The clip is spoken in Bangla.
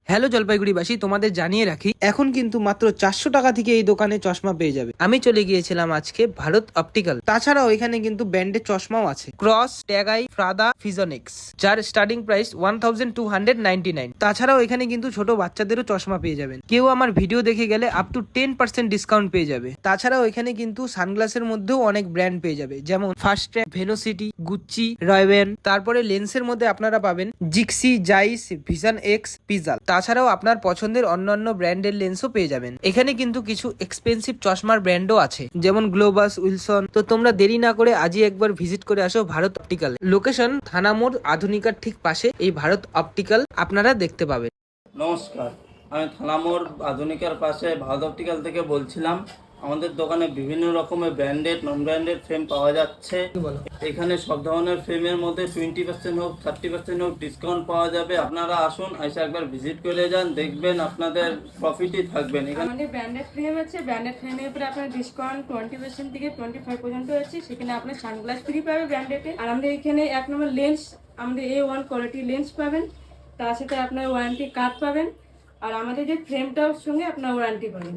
হ্যালো জলপাইগুড়িবাসী, তোমাদের জানিয়ে রাখি এখন কিন্তু মাত্র 400 টাকা থেকে এই দোকানে চশমা পেয়ে যাবে। আমি চলে গিয়েছিলাম আজকে ভারত অপটিক্যাল। তাছাড়াও এখানে কিন্তু ব্র্যান্ডের চশমাও আছে, ক্রস, ট্যাগাই, ফ্রাদা, ফিজনেক্স, যার স্টার্টিং প্রাইস 1299। তাছাড়াও এখানে কিন্তু ছোট বাচ্চাদেরও চশমা পেয়ে যাবেন। কেউ আমার ভিডিও দেখে গেলে আপ টু 10% ডিসকাউন্ট পেয়ে যাবে। তাছাড়াও এখানে কিন্তু সানগ্লাসের মধ্যেও অনেক ব্র্যান্ড পেয়ে যাবে, যেমন ফার্স্ট ট্র্যাক, ভেনোসিটি, গুচ্চি, রয়বেন। তারপরে লেন্সের মধ্যে আপনারা পাবেন জিক্সি, জাইস, ভিশন এক্স, পিজাল। তাছাড়াও আপনার পছন্দের অন্যান্য ব্র্যান্ডের লেন্সও পেয়ে যাবেন। এখানে কিন্তু কিছু এক্সপেন্সিভ চশমার ব্র্যান্ডও আছে, যেমন গ্লোবাস, উইলসন। তো তোমরা দেরি না করে আজই একবার ভিজিট করে আসো ভারত অপটিক্যাল। লোকেশন থানামোড় আধুনিকার ঠিক পাশে এই ভারত অপটিক্যাল আপনারা দেখতে পাবেন। নমস্কার, আমি থানামোড় আধুনিকার পাশে ভারত অপটিক্যাল থেকে বলছিলাম। আমাদের দোকানে বিভিন্ন রকমের ব্র্যান্ডেড, নন ব্র্যান্ডেড ফ্রেম পাওয়া যাচ্ছে। এখানে সব ধরনের ফ্রেমের মধ্যে 20% হোক, 30% হোক ডিসকাউন্ট পাওয়া যাবে। আপনারা আসুন, এসে একবার ভিজিট করে যান, দেখবেন আপনাদের প্রফিটই থাকবেন। এখানে আমাদের ব্র্যান্ডেড ফ্রেম আছে। ব্র্যান্ডেড ফ্রেমের উপরে আপনার ডিসকাউন্ট 20% থেকে 25 পর্যন্ত আছে। সেখানে আপনার সানগ্লাস ফ্রি পাবে ব্র্যান্ডেডে। আর আমাদের এখানে 1 নম্বর লেন্স, আমাদের A1 কোয়ালিটি লেন্স পাবেন। তার সাথে আপনার ওয়ারেন্টি কার্ড পাবেন। আর আমাদের যে ফ্রেমটার সঙ্গে আপনার ওয়ারেন্টি পাবেন।